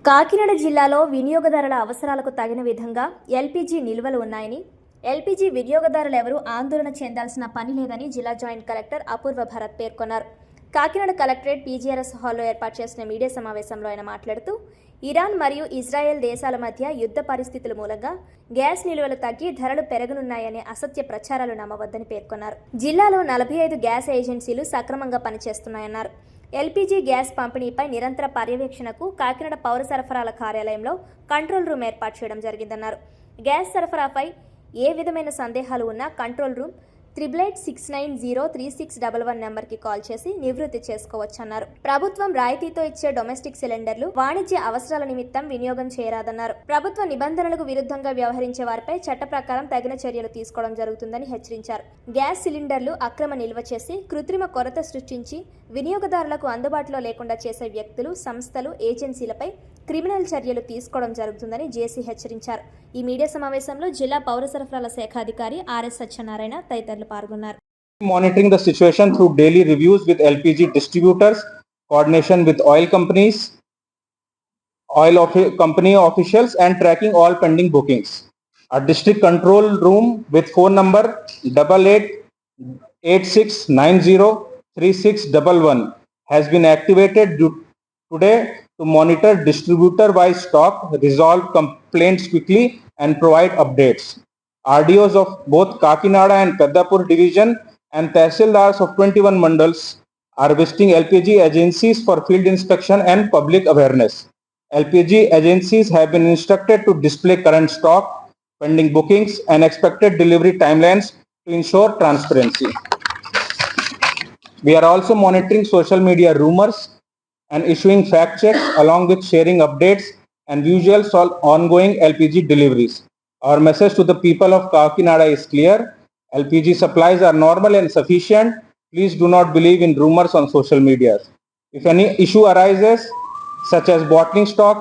కాకినాడ జిల్లాలో వినియోగదారుల అవసరాలకు తగిన విధంగా ఎల్పీజీ నిల్వలు ఉన్నాయని, ఎల్పీజీ వినియోగదారులు ఎవరూ ఆందోళన చెందాల్సిన పని లేదని జిల్లా జాయింట్ కలెక్టర్ అపూర్వ భరత్ పేర్కొన్నారు. కాకినాడ కలెక్టరేట్ పీజీఆర్ఎస్ హాల్లో ఏర్పాటు చేసిన మీడియా సమావేశంలో ఆయన మాట్లాడుతూ, ఇరాన్ మరియు ఇజ్రాయెల్ దేశాల మధ్య యుద్ధ పరిస్థితుల మూలంగా గ్యాస్ నిల్వలు తగ్గి ధరలు పెరగనున్నాయనే అసత్య ప్రచారాలు నమ్మవద్దని పేర్కొన్నారు. జిల్లాలో 45 గ్యాస్ ఏజెన్సీలు సక్రమంగా పనిచేస్తున్నాయన్నారు. ఎల్పీజీ గ్యాస్ పంపిణీపై నిరంతర పర్యవేక్షణకు కాకినాడ పౌర సరఫరాల కార్యాలయంలో కంట్రోల్ రూమ్ ఏర్పాటు చేయడం జరిగిందన్నారు. గ్యాస్ సరఫరాపై ఏ విధమైన సందేహాలు ఉన్నా కంట్రోల్ రూమ్ 8869036111 నెంబర్కి కాల్ చేసి నివృత్తి చేసుకోవచ్చన్నారు. ప్రభుత్వం రాయితీతో ఇచ్చే డొమెస్టిక్ సిలిండర్లు వాణిజ్య అవసరాల నిమిత్తం వినియోగం చేయరాదన్నారు. ప్రభుత్వ నిబంధనలకు విరుద్ధంగా వ్యవహరించే వారిపై చట్ట ప్రకారం తగిన చర్యలు తీసుకోవడం జరుగుతుందని హెచ్చరించారు. గ్యాస్ సిలిండర్లు అక్రమ నిల్వ చేసి కృత్రిమ కొరత సృష్టించి వినియోగదారులకు అందుబాటులో లేకుండా చేసే వ్యక్తులు, సంస్థలు, ఏజెన్సీలపై క్రిమినల్ చర్యలు తీసుకోవడం జరుగుతుందని జేసీ హెచ్చరించారు. ఈ మీడియా సమావేశంలో జిల్లా పౌర సరఫరాల శాఖ అధికారి ఆర్ఎస్ సత్యనారాయణ తదితరులు పాల్గొన్నారు. Monitoring the situation through daily reviews with LPG distributors, coordination with oil companies, company officials, and tracking all pending bookings. Our district control room with phone number 8886903611 has been activated today to monitor distributor-wise stock, resolve complaints quickly, and provide updates. RDOs of both Kakinada and Peddapur division and Tehsildars of 21 mandals are visiting LPG agencies for field inspection and public awareness. LPG agencies have been instructed to display current stock, pending bookings, and expected delivery timelines to ensure transparency. We are also monitoring social media rumors and issuing fact checks along with sharing updates and visuals on ongoing LPG deliveries. Our message to the people of Kakinada is clear. LPG supplies are normal and sufficient. Please do not believe in rumors on social media. If any issue arises, such as bottling stock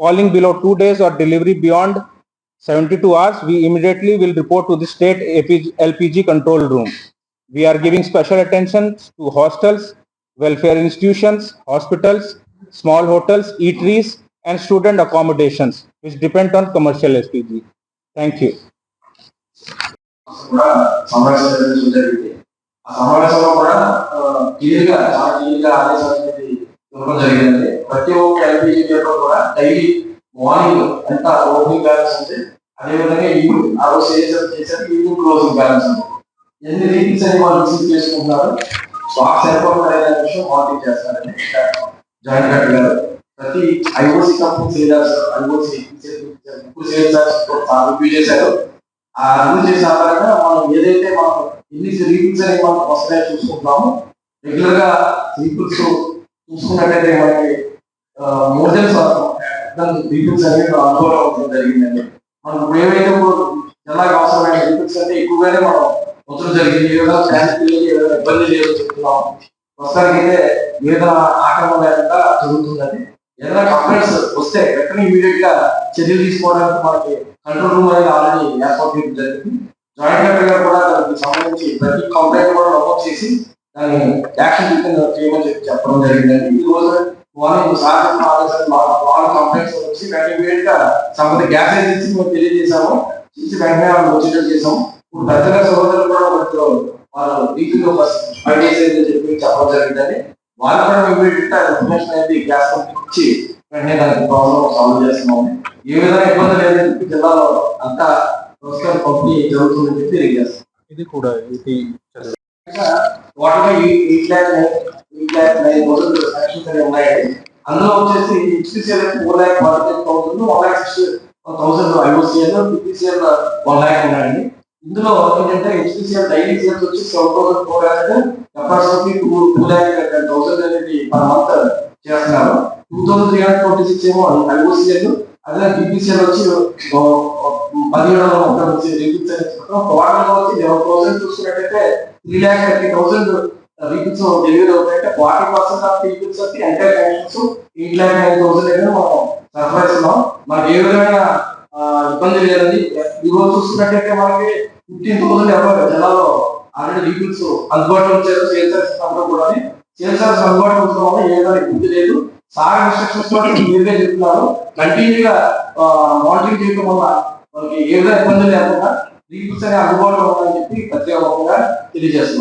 falling below 2 days or delivery beyond 72 hours, we immediately will report to the state LPG control room. We are giving special attention to hostels, welfare institutions, hospitals, small hotels, eateries, and student accommodations which depend on commercial LPG. Thank you. సమావేశంలో కూడా క్లియర్గా ఆదేశాలు ఇవ్వడం జరిగిందండి. ప్రతి ఒక్క LPG dealer కూడా daily morning ఎంత ఓపెనింగ్ బ్యాలెన్స్ ఉంది, అదేవిధంగా ఈవినింగ్ ఆ రోజు చేశారు ఈవినింగ్ క్లోజింగ్ బ్యాలెన్స్ ఉంది, ఎన్ని రీడింగ్స్ అని వాళ్ళు రిసీవ్ చేసుకుంటున్నారు, స్టాక్ సరిపోతున్న విషయం మానిటర్ చేస్తారండి జాయింట్ కలెక్టర్ గారు. ప్రతి ఐఓసి కంపెనీ సేల్స్ రివ్యూ చేశారు. ఆ రివ్యూ చేసిన ఆధారంగా మనం ఏదైతే మనం ఎన్ని రీడింగ్స్ అనేవి మనం వస్తాయో చూసుకుంటున్నాము. రెగ్యులర్ గా రీడింగ్స్ చూసుకున్నట్టయితే మనకి మోర్ దెన్ రీడింగ్స్ అనేవి అనుభవం అవడం జరిగిందండి. మనం ఇప్పుడు ఏవైతే జిల్లాకు అవసరమైన రీడింగ్స్ అంటే ఎక్కువగానే మనం అవసరం జరిగింది. ఏదైనా ఇబ్బంది లేదు చెప్తున్నాం. ప్రస్తుతానికైతే ఏదైనా ఆటంకం లేకుండా జరుగుతుందండి. ఏదైనా కంప్లైంట్స్ వస్తే వెంటనే ఇమీడియట్ గా చర్యలు తీసుకోవడానికి మనకి కంట్రోల్ రూమ్ అనేది ఆల్రెడీ ఏర్పాటు చేయడం జరిగింది. జాయింట్ కలెక్టర్ గారు కూడా దానికి సంబంధించి ప్రతి కంప్లైంట్ కూడా నమోదు చేసి దాన్ని యాక్షన్ చేయమని చెప్పడం జరిగిందండి. ఈ రోజు మార్నింగ్ సాయంత్రం వాళ్ళు కంప్లైంట్స్ వచ్చి వెంటనే ఇమీడియట్ గా సంబంధిత గ్యాస్ ఏజెన్సీ మేము తెలియజేసాము, చేసి వెంటనే వాళ్ళు వచ్చేటట్టు చేసాము. ఇప్పుడు పెద్దగా సోదరులు కూడా వాళ్ళు వీక్లో చెప్పి చెప్పడం జరిగిందండి. వాళ్ళు కూడా ఇమీడియట్ గా ఇన్ఫర్మేషన్ అనేది గ్యాస్ కంపెనీ ఇచ్చి వెంటనే దానికి ప్రాబ్లం సాల్వ్ చేస్తున్నాము. ఏ విధంగా ఇబ్బంది లేదని చెప్పి జిల్లాలో అంతా ప్రస్తుతం పంపిణీ జరుగుతుందని చెప్పి తెలియజేస్తాం. ఇది కూడా ఉన్నాయండి. అందులో వచ్చేసి హెచ్పిసిఎల్ 4,45,000, 1,60,000 ఐఓసిఎల్, పిపిసిఎల్ 1 lakh ఉన్నాయండి. ఇందులో ఏంటంటే హెచ్పిసిఎల్ డైలీ సేల్స్ వచ్చి 7,400, అప్రాక్సిమేట్లీ 2,10,000 అనేది పర్ మంత్ చేస్తున్నారు. 2,326 ఏమో ఐఓసిఎల్, అదే బీపీసీఎల్ వచ్చి 1,730 రీపింగ్స్ అని చెప్తాం. టోటల్ వచ్చి 11,000 చూసుకున్నట్టయితే 3,30,000 రీపింగ్స్ డెలివరీ అవుతాయంటే 40% ఆఫ్ రీపింగ్స్ వచ్చి ఎంటైర్ కనెక్షన్స్ 8,09,000 అనేది మనం సరఫరా ఇస్తున్నాం. మనకి ఏ విధమైన ఇబ్బంది లేదండి. ఈ రోజు చూసుకున్నట్టయితే మనకి 15,000 ఎవరో జిల్లాలో ఆల్రెడీ రీపింగ్స్ అందుబాటులో వచ్చారు. సేల్స్ కూడా సేల్స్ అందుబాటులో ఉంచడం వల్ల ఏదైనా ఇబ్బంది లేదు. సార్ ఇన్స్ట్రక్షన్స్ కూడా క్లియర్గా చెప్తున్నారు. కంటిన్యూగా మానిటరింగ్ చేయడం వల్ల మనకి ఏ విధంగా ఇబ్బందులు లేకుండా రీఫిల్స్ అనేవి అందుబాటులో ఉన్నాయని చెప్పి ప్రత్యేకంగా తెలియజేస్తున్నారు.